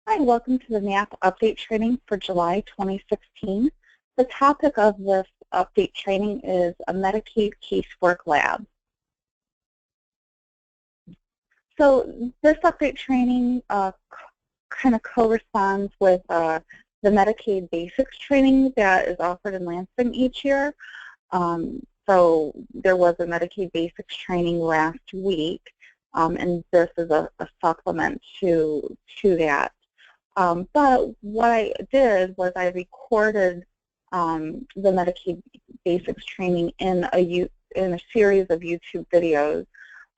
Hi, welcome to the NAP update training for July 2016. The topic of this update training is a Medicaid Casework Lab. So this update training kind of corresponds with the Medicaid Basics training that is offered in Lansing each year. So there was a Medicaid Basics training last week, and this is a supplement to that. But what I did was I recorded the Medicaid Basics training in a series of YouTube videos.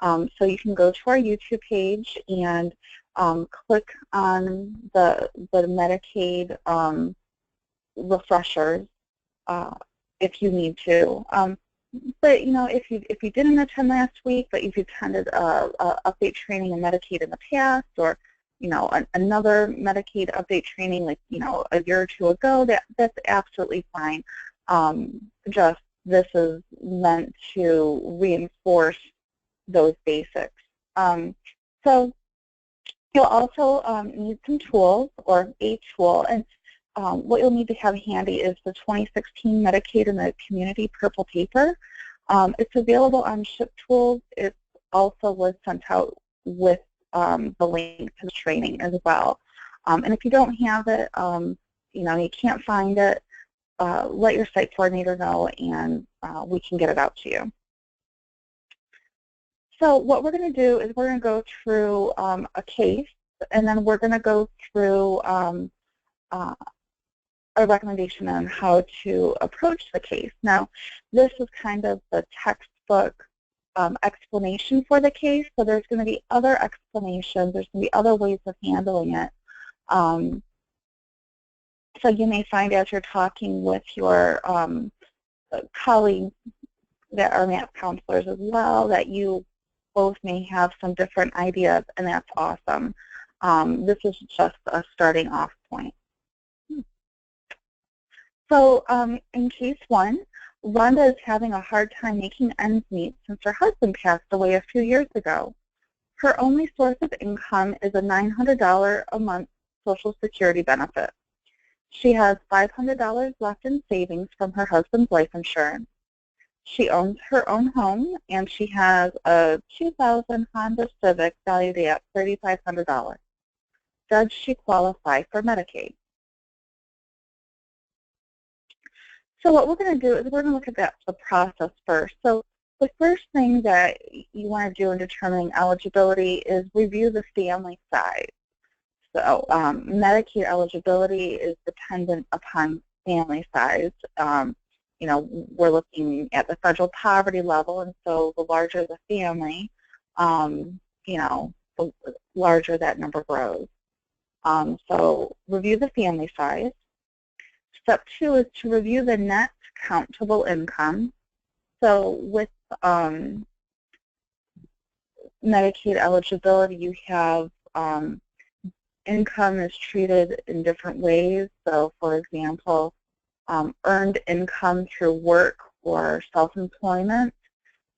So you can go to our YouTube page and click on the Medicaid refreshers if you need to. But you know, if you didn't attend last week, but you've attended a update training in Medicaid in the past, or another Medicaid update training, like, a year or two ago, that's absolutely fine. Just this is meant to reinforce those basics. So you'll also need some tools, or a tool, and what you'll need to have handy is the 2016 Medicaid in the Community Purple Paper. It's available on ShipTools. It also was sent out with the link to the training as well. And if you don't have it, you can't find it, let your site coordinator know, and we can get it out to you. So what we're going to do is we're going to go through a case, and then we're going to go through a recommendation on how to approach the case. Now, this is kind of the textbook explanation for the case, so there's going to be other explanations, there's going to be other ways of handling it. So you may find as you're talking with your colleagues that are MAP counselors as well, that you both may have some different ideas, and that's awesome. This is just a starting off point. So in case one, Rhonda is having a hard time making ends meet since her husband passed away a few years ago. Her only source of income is a $900 a month Social Security benefit. She has $500 left in savings from her husband's life insurance. She owns her own home, and she has a 2000 Honda Civic valued at $3,500. Does she qualify for Medicaid? So what we're going to do is we're going to look at the process first. So the first thing that you want to do in determining eligibility is review the family size. So Medicaid eligibility is dependent upon family size. We're looking at the federal poverty level, and so the larger the family, the larger that number grows. So review the family size. Step 2 is to review the net countable income. So with Medicaid eligibility, you have income is treated in different ways. So for example, earned income through work or self-employment,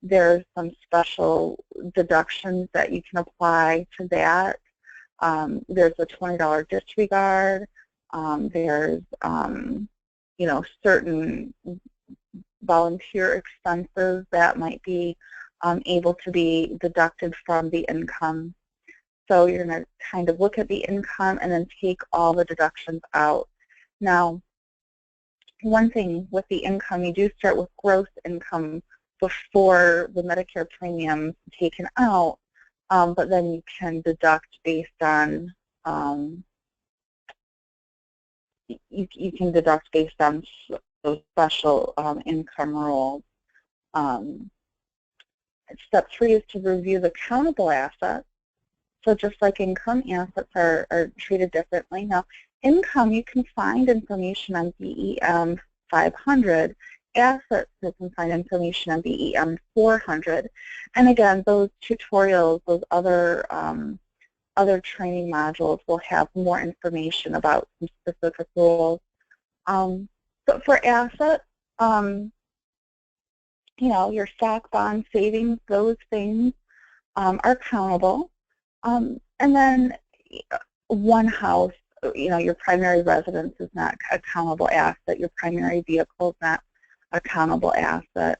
there's some special deductions that you can apply to that. There's a $20 disregard. There's, certain volunteer expenses that might be able to be deducted from the income. So you're going to kind of look at the income and then take all the deductions out. Now, one thing with the income, you do start with gross income before the Medicare premiums taken out, but then you can deduct based on you can deduct based on those special income rules. Step 3 is to review the countable assets. So just like income, assets are treated differently. Now, income, you can find information on BEM 500. Assets, you can find information on BEM 400. And again, those tutorials, those other training modules will have more information about some specific rules. But for assets, your stock, bond, savings, those things are countable. And then one house your primary residence is not a countable asset. Your primary vehicle is not a countable asset.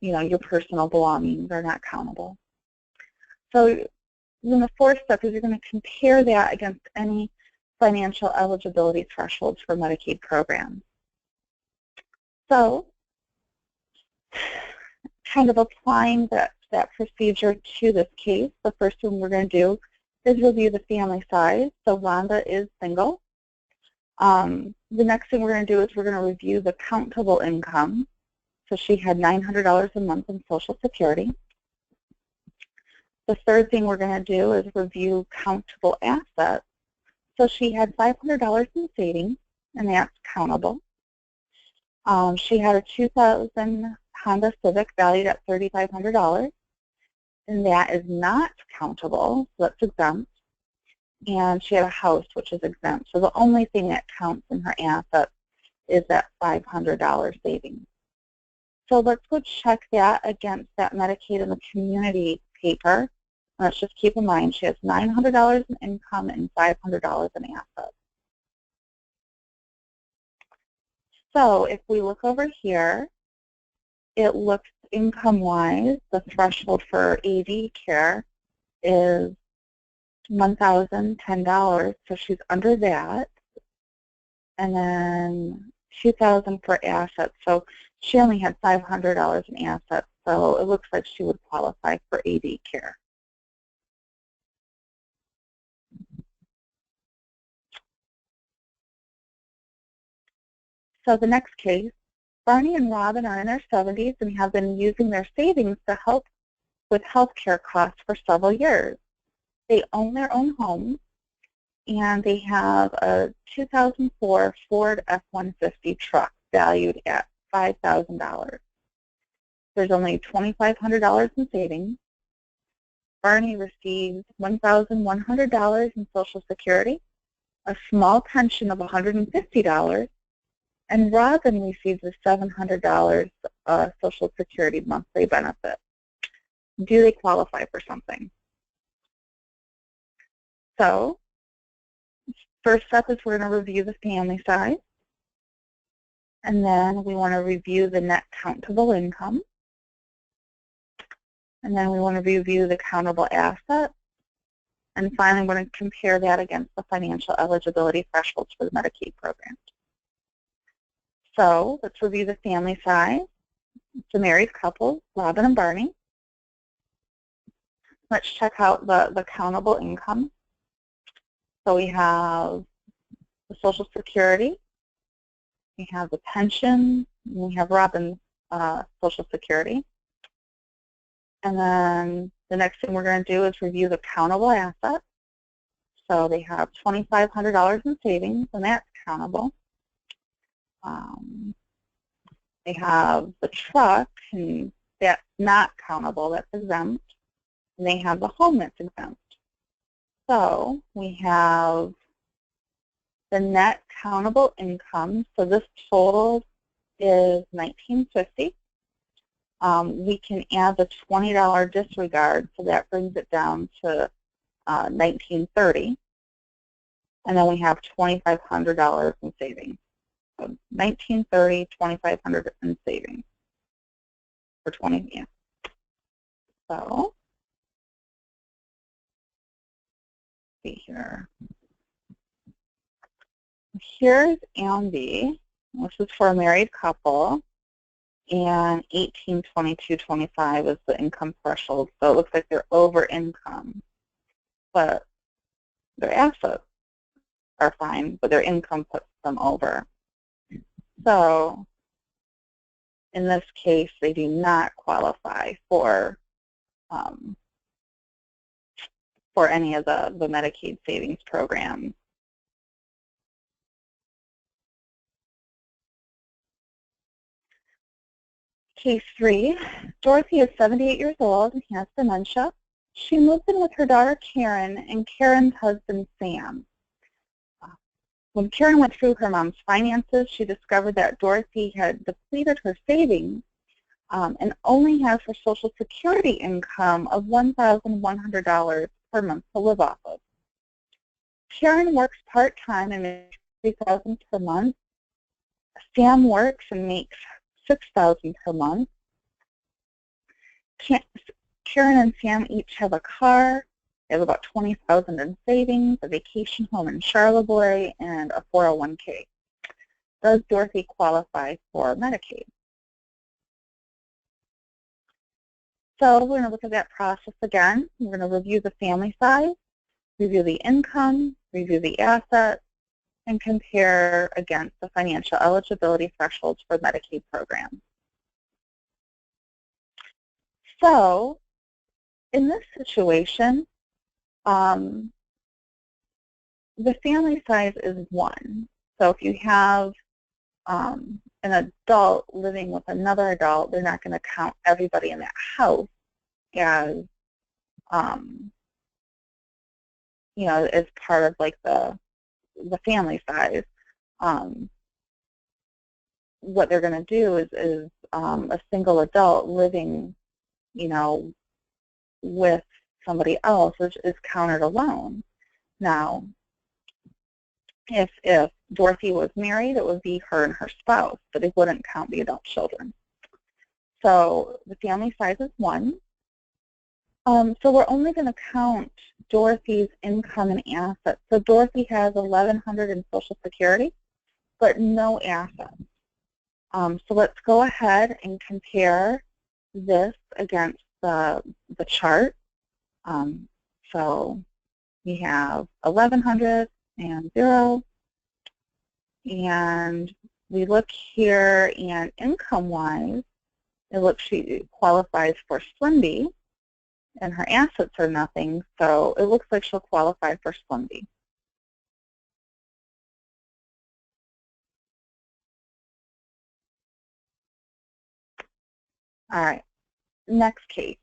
Your personal belongings are not countable. So then the fourth step is you're going to compare that against any financial eligibility thresholds for Medicaid programs. So kind of applying that procedure to this case, the first thing we're going to do is review the family size. So Rhonda is single. The next thing we're going to do is we're going to review the countable income. So she had $900 a month in Social Security. The third thing we're going to do is review countable assets. So she had $500 in savings, and that's countable. She had a 2000 Honda Civic valued at $3,500, and that is not countable, so that's exempt. And she had a house, which is exempt. So the only thing that counts in her assets is that $500 savings. So let's go check that against that Medicaid in the community paper. Let's just keep in mind she has $900 in income and $500 in assets. So if we look over here, it looks income-wise, the threshold for AD care is $1,010, so she's under that. And then $2,000 for assets, so she only had $500 in assets, so it looks like she would qualify for AD care. So the next case, Barney and Robin are in their 70s and have been using their savings to help with health care costs for several years. They own their own home, and they have a 2004 Ford F-150 truck valued at $5,000. There's only $2,500 in savings. Barney receives $1,100 in Social Security, a small pension of $150, and Robin receives a $700 Social Security monthly benefit. Do they qualify for something? So, first step is we're going to review the family size, and then we want to review the net countable income, and then we want to review the countable assets, and finally we're going to compare that against the financial eligibility thresholds for the Medicaid program. So let's review the family size. It's a married couple, Robin and Barney. Let's check out the countable income. So we have the Social Security, we have the pension, and we have Robin's Social Security. And then the next thing we're going to do is review the countable assets. So they have $2,500 in savings, and that's countable. They have the truck, and that's not countable, that's exempt. And they have the home that's exempt. So we have the net countable income. So this total is $1,950. We can add the $20 disregard, so that brings it down to $1,930. And then we have $2,500 in savings. So $1,930, $2,500 in savings for 20 years. So see here. Here's Ambi. This is for a married couple, and 18, 22, 25 is the income threshold. So it looks like they're over income, but their assets are fine, but their income puts them over. So in this case, they do not qualify for any of the Medicaid savings programs. Case 3, Dorothy is 78 years old and has dementia. She moved in with her daughter Karen and Karen's husband Sam. When Karen went through her mom's finances, she discovered that Dorothy had depleted her savings and only has her Social Security income of $1,100 per month to live off of. Karen works part-time and makes $3,000 per month. Sam works and makes $6,000 per month. Karen and Sam each have a car. They have about $20,000 in savings, a vacation home in Charlevoix, and a 401k. Does Dorothy qualify for Medicaid? So we're going to look at that process again. We're going to review the family size, review the income, review the assets, and compare against the financial eligibility thresholds for Medicaid programs. So in this situation, the family size is 1. So if you have an adult living with another adult, they're not going to count everybody in that house as, you know, as part of like the family size. What they're going to do is a single adult living, you know, with somebody else is counted alone. Now, if Dorothy was married, it would be her and her spouse, but it wouldn't count the adult children. So the family size is 1. So we're only going to count Dorothy's income and assets. So Dorothy has $1,100 in Social Security, but no assets. So let's go ahead and compare this against the chart. So we have 1,100 and 0, and we look here, and income-wise, it looks she qualifies for SLIMB, and her assets are nothing, so it looks like she'll qualify for SLIMB. All right, next case.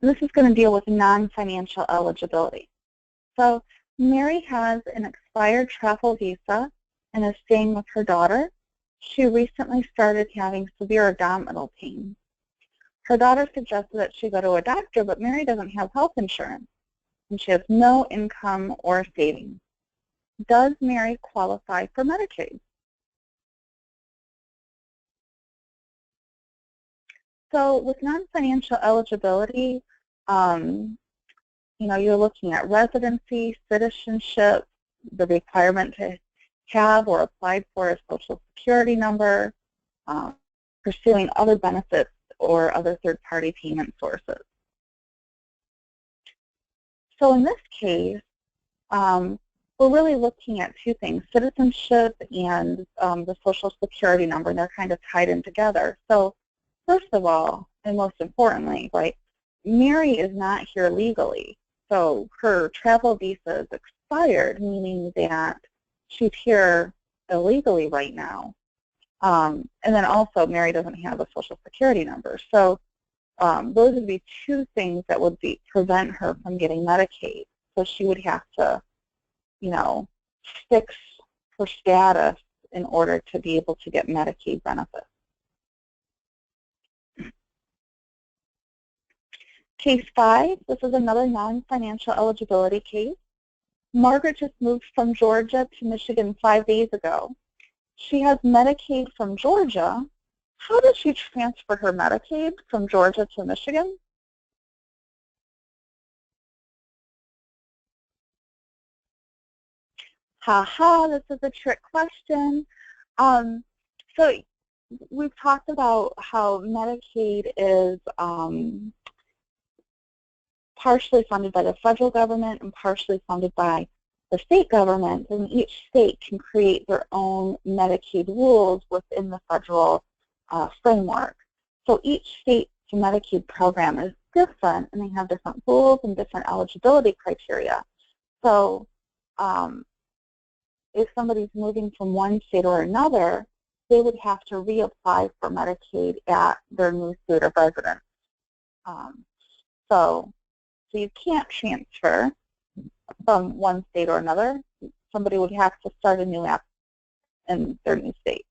This is going to deal with non-financial eligibility. So Mary has an expired travel visa and is staying with her daughter. She recently started having severe abdominal pain. Her daughter suggested that she go to a doctor, but Mary doesn't have health insurance, and she has no income or savings. Does Mary qualify for Medicaid? So with non-financial eligibility, you know, you're looking at residency, citizenship, the requirement to have or apply for a Social Security number, pursuing other benefits or other third-party payment sources. So in this case, we're really looking at 2 things, citizenship and the Social Security number, and they're kind of tied in together. So first of all, and most importantly, right, Mary is not here legally. So her travel visa is expired, meaning that she's here illegally right now. And then also, Mary doesn't have a Social Security number. So those would be 2 things that would prevent her from getting Medicaid. So she would have to, you know, fix her status in order to be able to get Medicaid benefits. Case 5, this is another non-financial eligibility case. Margaret just moved from Georgia to Michigan 5 days ago. She has Medicaid from Georgia. How does she transfer her Medicaid from Georgia to Michigan? This is a trick question. So we've talked about how Medicaid is partially funded by the federal government and partially funded by the state government, and each state can create their own Medicaid rules within the federal framework. So each state's Medicaid program is different, and they have different rules and different eligibility criteria. So if somebody's moving from one state or another, they would have to reapply for Medicaid at their new state of residence. So you can't transfer from one state or another. Somebody would have to start a new app in their new state.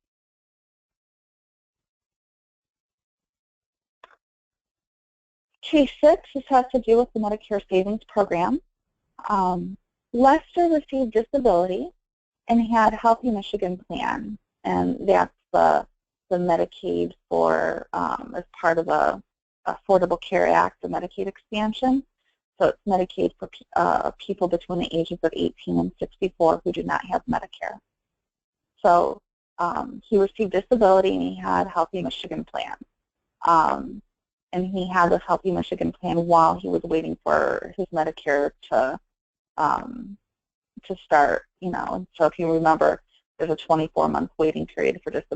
Case 6, this has to do with the Medicare Savings Program. Lester received disability and had Healthy Michigan Plan, and that's the Medicaid for as part of the Affordable Care Act, the Medicaid expansion. So it's Medicaid for people between the ages of 18 and 64 who do not have Medicare. So he received disability and he had Healthy Michigan Plan. And he had this Healthy Michigan Plan while he was waiting for his Medicare to start, you know. And so if you remember, there's a 24-month waiting period for just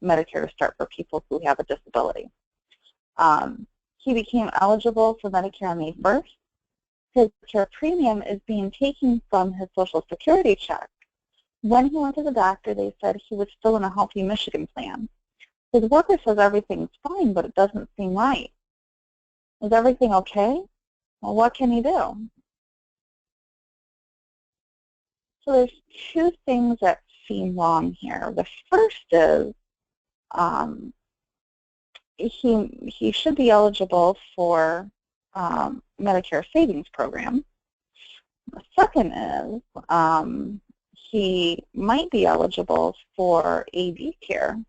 Medicare to start for people who have a disability. He became eligible for Medicare on May 1st. His care premium is being taken from his Social Security check. When he went to the doctor, they said he was still in a Healthy Michigan Plan. His worker says everything's fine, but it doesn't seem right. Is everything okay? Well, what can he do? So there's two things that seem wrong here. The first is he should be eligible for Medicare Savings Program. The second is he might be eligible for AD care.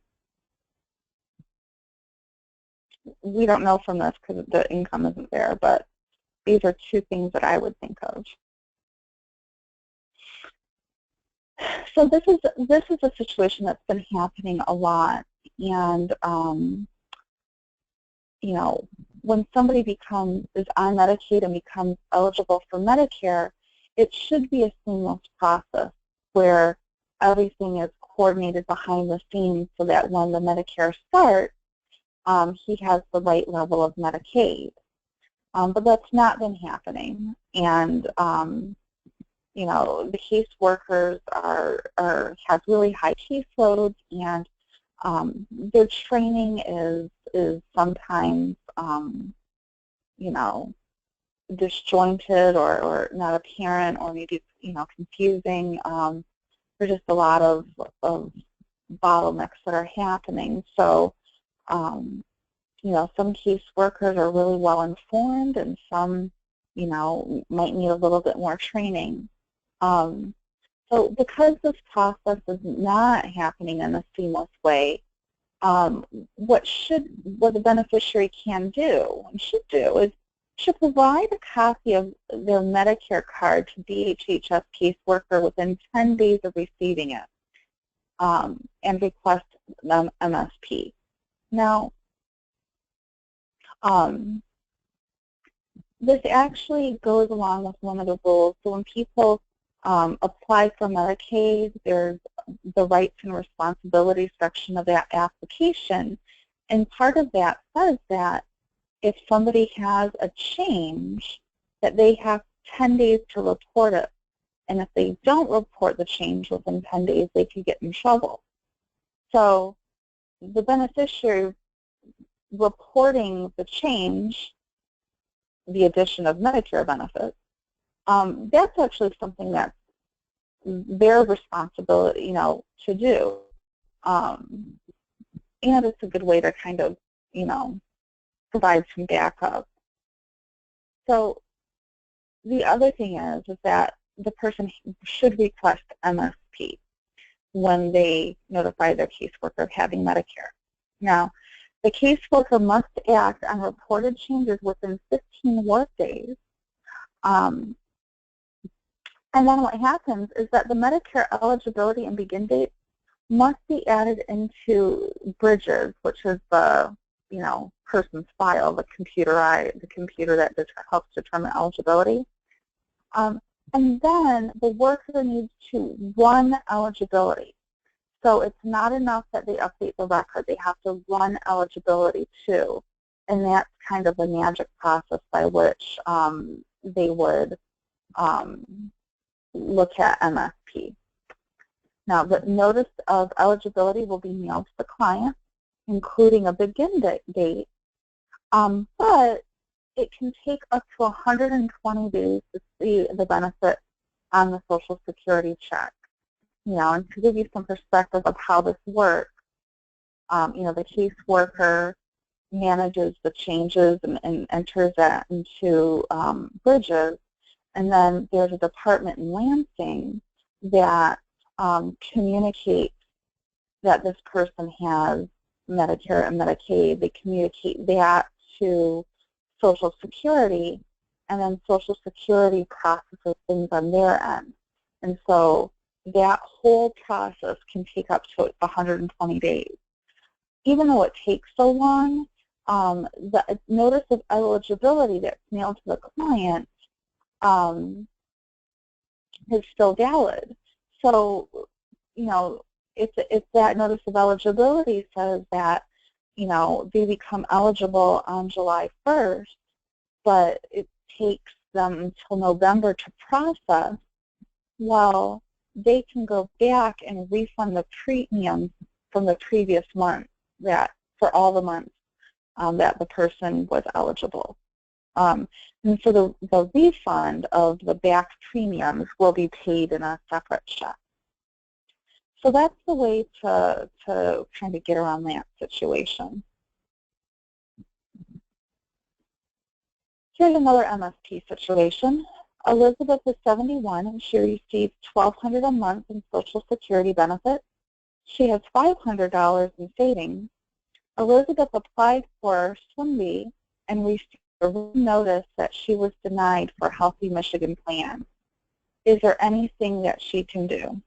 We don't know from this because the income isn't there, but these are two things that I would think of. So this is a situation that's been happening a lot, and you know, when somebody is on Medicaid and becomes eligible for Medicare, it should be a seamless process where everything is coordinated behind the scenes so that when the Medicare starts, he has the right level of Medicaid. But that's not been happening, and you know, the caseworkers have really high caseloads, and their training is sometimes you know, disjointed or not apparent, or maybe, you know, confusing. There's just a lot of bottlenecks that are happening. So you know, some caseworkers are really well informed, and some, you know, might need a little bit more training. So because this process is not happening in a seamless way, what the beneficiary can do and should do is should provide a copy of their Medicare card to DHHS caseworker within 10 days of receiving it, and request MSP. Now, this actually goes along with one of the rules. So when people apply for Medicaid, there's the rights and responsibilities section of that application, and part of that says that if somebody has a change, that they have 10 days to report it, and if they don't report the change within 10 days, they could get in trouble. So the beneficiary reporting the change, the addition of Medicare benefits, that's actually something that's their responsibility, you know, to do. And it's a good way to kind of, you know, provide some backup. So the other thing is that the person should request MSP when they notify their caseworker of having Medicare. Now, the caseworker must act on reported changes within 15 work days. And then what happens is that the Medicare eligibility and begin date must be added into Bridges, which is the, you know, person's file, the computer that helps determine eligibility. And then the worker needs to run eligibility. So it's not enough that they update the record. They have to run eligibility too. And that's kind of the magic process by which they would look at MSP. Now, the notice of eligibility will be mailed to the client, including a begin date, but it can take up to 120 days to see the benefit on the Social Security check. You know, and to give you some perspective of how this works, you know, the caseworker manages the changes and enters that into Bridges, And then there's a department in Lansing that communicates that this person has Medicare and Medicaid. They communicate that to Social Security, and then Social Security processes things on their end. And so that whole process can take up to 120 days. Even though it takes so long, the notice of eligibility that's mailed to the client is still valid. So, you know, if that notice of eligibility says that, you know, they become eligible on July 1st, but it takes them until November to process, well, they can go back and refund the premium from the previous month, that for all the months that the person was eligible. And so the refund of the back premiums will be paid in a separate check. So that's the way to kind of get around that situation. Here's another MSP situation. Elizabeth is 71 and she receives $1,200 a month in Social Security benefits. She has $500 in savings. Elizabeth applied for SWIMB and received a written notice that she was denied for Healthy Michigan plan. Is there anything that she can do?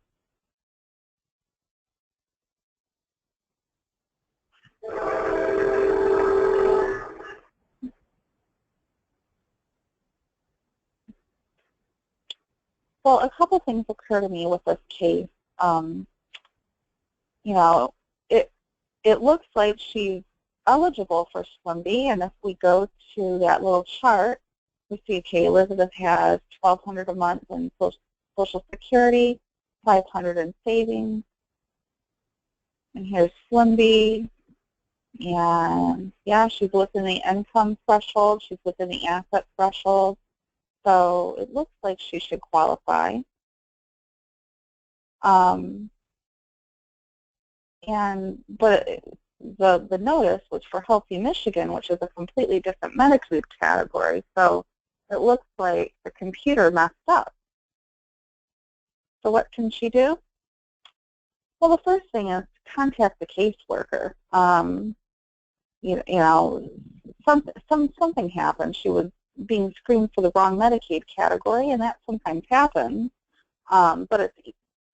Well, a couple things occur to me with this case. You know, it looks like she's eligible for SWIMB, and if we go to that little chart, we see, okay, Elizabeth has $1,200 a month in Social Security, $500 in savings, and here's SWIMB, and yeah, she's within the income threshold, she's within the asset threshold, so it looks like she should qualify. But the notice was for Healthy Michigan, which is a completely different Medicaid category, so it looks like the computer messed up. So what can she do? Well, the first thing is to contact the caseworker. You know, something happened. She was being screened for the wrong Medicaid category, and that sometimes happens, but it's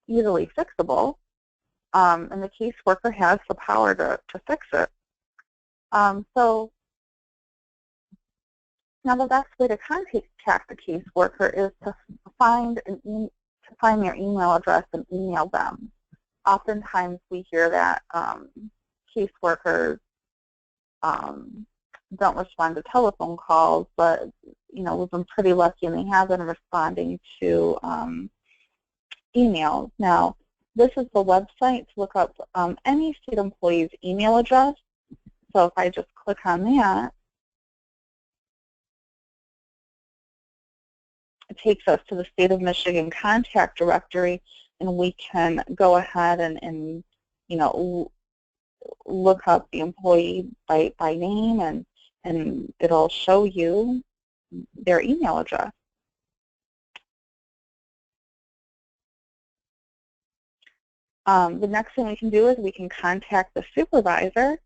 easily fixable. And the caseworker has the power to fix it. So now the best way to contact the caseworker is to find their email address and email them. Oftentimes we hear that caseworkers don't respond to telephone calls, but you know, we've been pretty lucky and they have been responding to emails. Now, this is the website to look up any state employee's email address. So if I just click on that, it takes us to the State of Michigan contact directory, and we can go ahead and you know, look up the employee by name, and it'll show you their email address. The next thing we can do is we can contact the supervisor.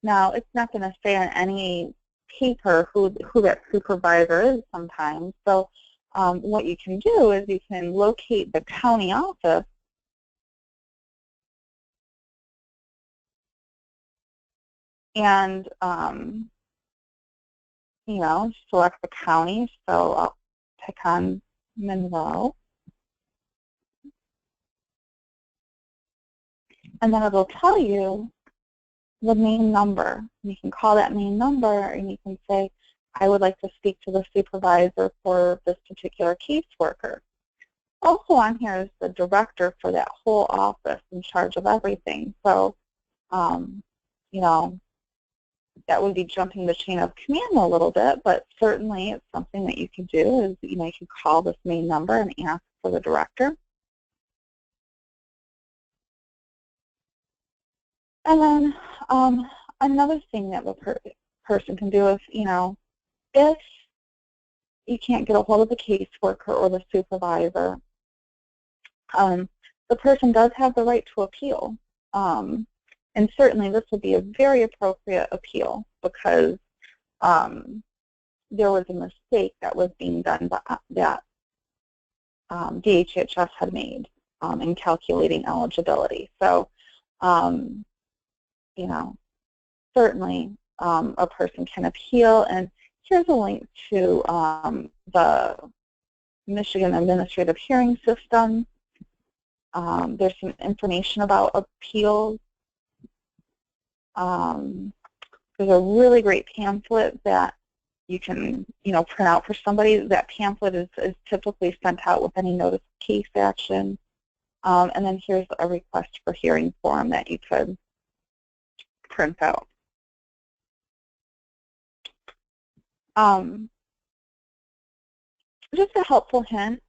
Now, it's not going to say on any paper who that supervisor is sometimes. So what you can do is you can locate the county office and you know, select the county. So I'll pick on Monroe. And then it'll tell you the main number. You can call that main number and you can say, I would like to speak to the supervisor for this particular caseworker. Also on here is the director for that whole office in charge of everything. So, you know, that would be jumping the chain of command a little bit, but certainly it's something that you can do is, you know, you can call this main number and ask for the director. And then another thing that the person can do is, you know, if you can't get a hold of the caseworker or the supervisor, the person does have the right to appeal. And certainly this would be a very appropriate appeal because there was a mistake that was being done that DHHS had made in calculating eligibility. So, you know, certainly a person can appeal. And here's a link to the Michigan Administrative Hearing System. There's some information about appeals. There's a really great pamphlet that you can, print out for somebody. That pamphlet is typically sent out with any notice of case action. And then here's a request for hearing form that you could print out. Just a helpful hint,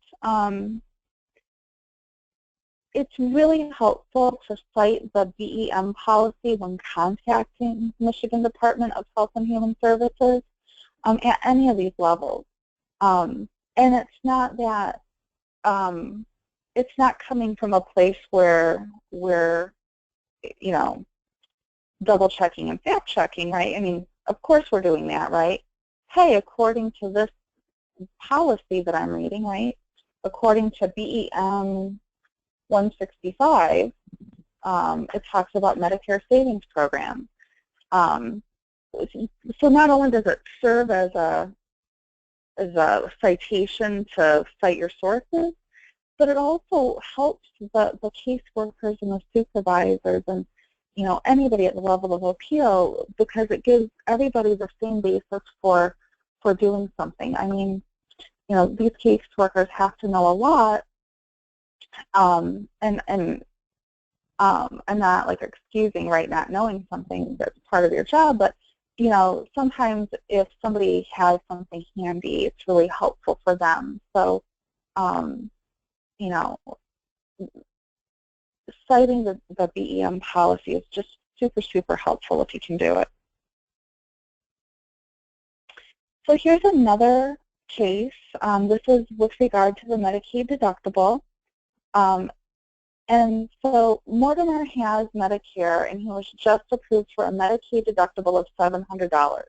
it's really helpful to cite the BEM policy when contacting Michigan Department of Health and Human Services at any of these levels. And it's not that, it's not coming from a place where we're, double checking and fact checking, right? I mean, of course we're doing that, right? Hey, according to this policy that I'm reading, right? According to BEM 165, it talks about Medicare Savings Program. So not only does it serve as a citation to cite your sources, but it also helps the caseworkers and the supervisors and anybody at the level of appeal, because it gives everybody the same basis for doing something. I mean, these caseworkers have to know a lot. And I'm not like excusing, right, not knowing something that's part of your job, but sometimes if somebody has something handy, it's really helpful for them. So citing the BEM policy is just super, super helpful if you can do it. So here's another case. This is with regard to the Medicaid deductible. And so Mortimer has Medicare, and he was just approved for a Medicaid deductible of $700.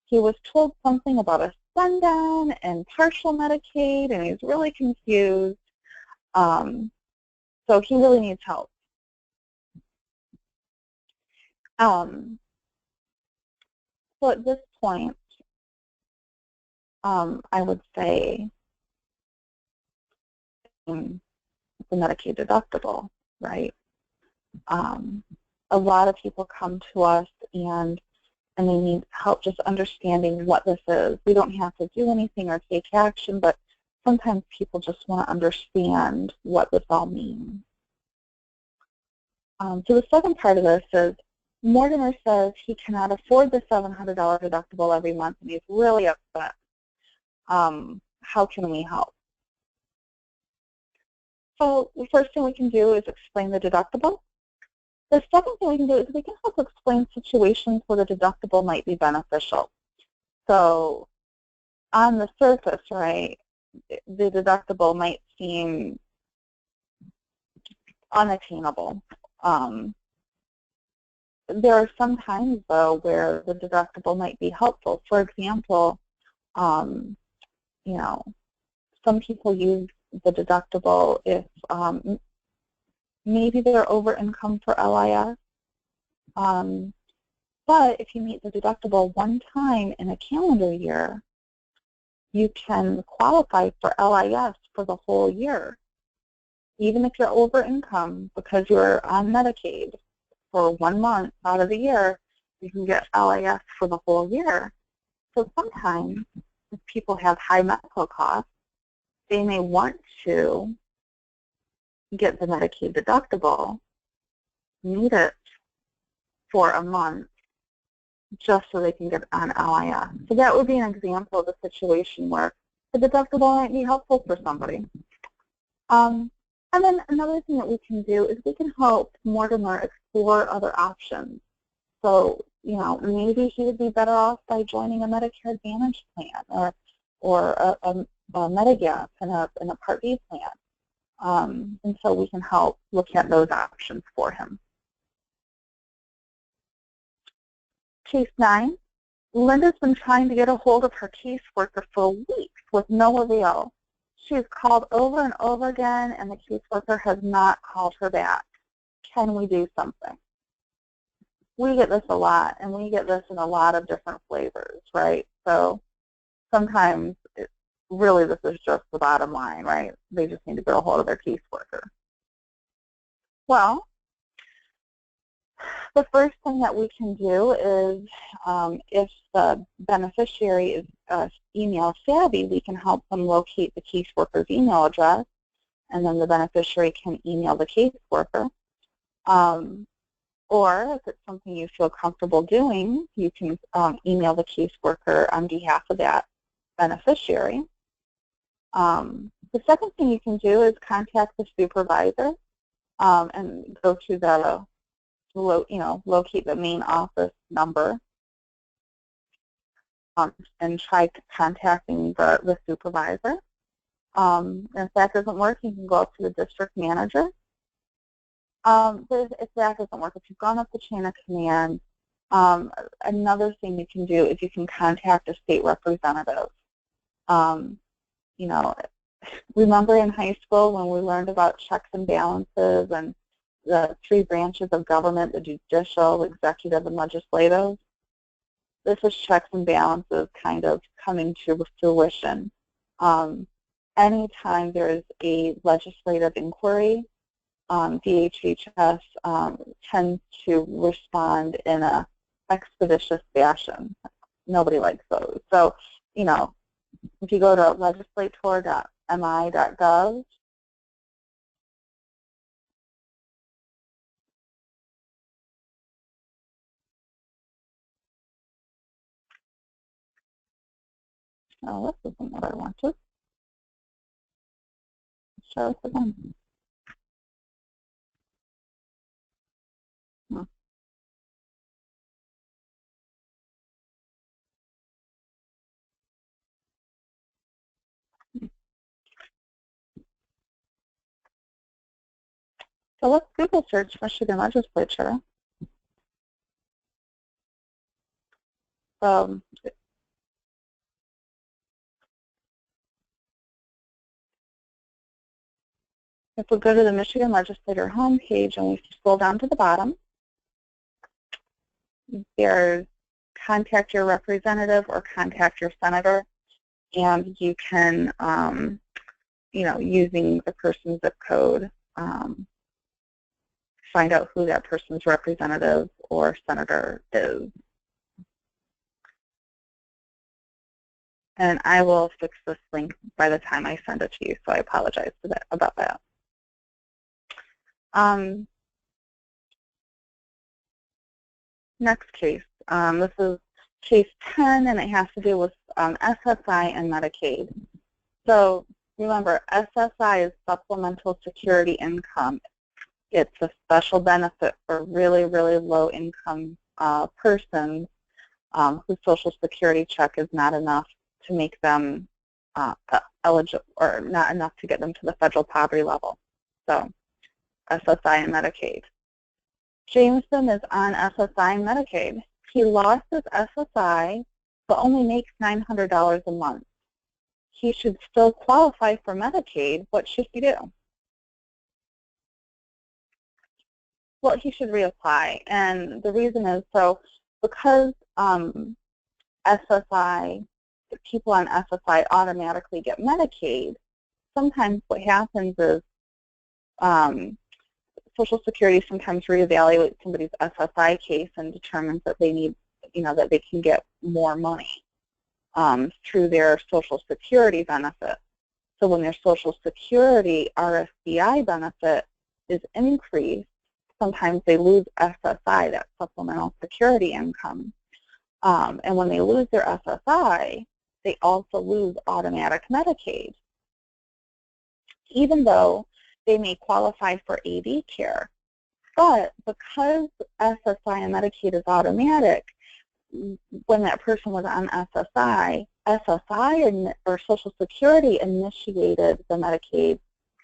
He was told something about a sundown and partial Medicaid, and he's really confused. So he really needs help. So at this point, I would say the Medicaid deductible, right? A lot of people come to us and they need help just understanding what this is. We don't have to do anything or take action, but sometimes people just want to understand what this all means. So the second part of this is Mortimer says he cannot afford the $700 deductible every month, and he's really upset. How can we help? So the first thing we can do is explain the deductible. The second thing we can do is we can help explain situations where the deductible might be beneficial. So on the surface, right, the deductible might seem unattainable. There are some times, though, where the deductible might be helpful. For example, some people use the deductible if maybe they're over income for LIS. But if you meet the deductible one time in a calendar year, you can qualify for LIS for the whole year. Even if you're over income because you're on Medicaid for 1 month out of the year, you can get LIS for the whole year. So sometimes if people have high medical costs, they may want to get the Medicaid deductible, need it for a month, just so they can get on LIS. So that would be an example of a situation where the deductible might be helpful for somebody. And then another thing that we can do is we can help Mortimer explore other options. So, maybe he would be better off by joining a Medicare Advantage plan, or or a Medigap in a Part B plan. And so we can help look at those options for him. Case 9, Linda's been trying to get a hold of her caseworker for weeks with no avail. She has called over and over again, and the caseworker has not called her back. Can we do something? We get this a lot, and we get this in a lot of different flavors, right? So sometimes, really, this is just the bottom line, right? They just need to get a hold of their caseworker. Well, the first thing that we can do is, if the beneficiary is email savvy, we can help them locate the caseworker's email address, and then the beneficiary can email the caseworker. Or if it's something you feel comfortable doing, you can email the caseworker on behalf of that beneficiary. The second thing you can do is contact the supervisor and go to the locate the main office number and try contacting the supervisor. And if that doesn't work, you can go up to the district manager. But if that doesn't work, if you've gone up the chain of command, another thing you can do is you can contact a state representative. Remember in high school when we learned about checks and balances and the 3 branches of government, the judicial, executive, and legislative? This is checks and balances kind of coming to fruition. Anytime there is a legislative inquiry, DHHS tends to respond in an expeditious fashion. Nobody likes those. So, if you go to legislator.mi.gov, oh, this isn't what I wanted. Show us again. So let's Google search Michigan legislature. If we go to the Michigan legislature homepage and we scroll down to the bottom, there's contact your representative or contact your senator, and you can, using the person's zip code, find out who that person's representative or senator is. And I will fix this link by the time I send it to you, so I apologize for that, about that. Next case. This is case 10, and it has to do with SSI and Medicaid. So remember, SSI is supplemental security income. It's a special benefit for really, really low income persons whose Social Security check is not enough to make them eligible, or not enough to get them to the federal poverty level. So SSI and Medicaid. Jameson is on SSI and Medicaid. He lost his SSI but only makes $900 a month. He should still qualify for Medicaid. What should he do? Well, he should reapply, and the reason is because SSI, people on SSI automatically get Medicaid. Sometimes what happens is Social Security sometimes reevaluates somebody's SSI case and determines that they need, that they can get more money through their Social Security benefit. So when their Social Security RSDI benefit is increased, sometimes they lose SSI, that supplemental security income. And when they lose their SSI, they also lose automatic Medicaid, even though they may qualify for AD care. But because SSI and Medicaid is automatic, when that person was on SSI, SSI or Social Security initiated the Medicaid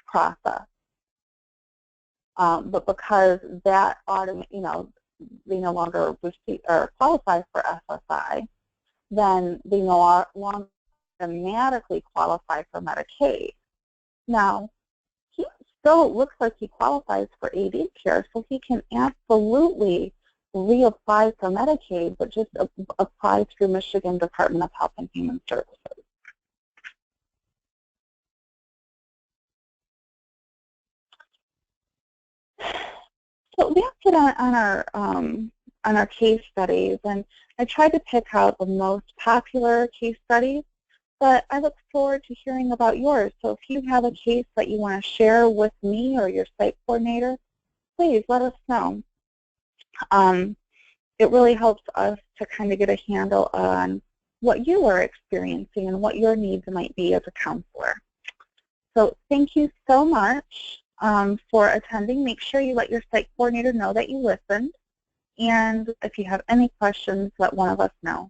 process. But because that they no longer receive or qualify for SSI, then they no longer automatically qualify for Medicaid. Now, he still looks like he qualifies for AD care, so he can absolutely reapply for Medicaid, but just apply through Michigan Department of Health and Human Services. So that's it on our case studies, and I tried to pick out the most popular case studies, but I look forward to hearing about yours. So if you have a case that you want to share with me or your site coordinator, please let us know. It really helps us to kind of get a handle on what you are experiencing and what your needs might be as a counselor. So thank you so much for attending. Make sure you let your site coordinator know that you listened. And if you have any questions, let one of us know.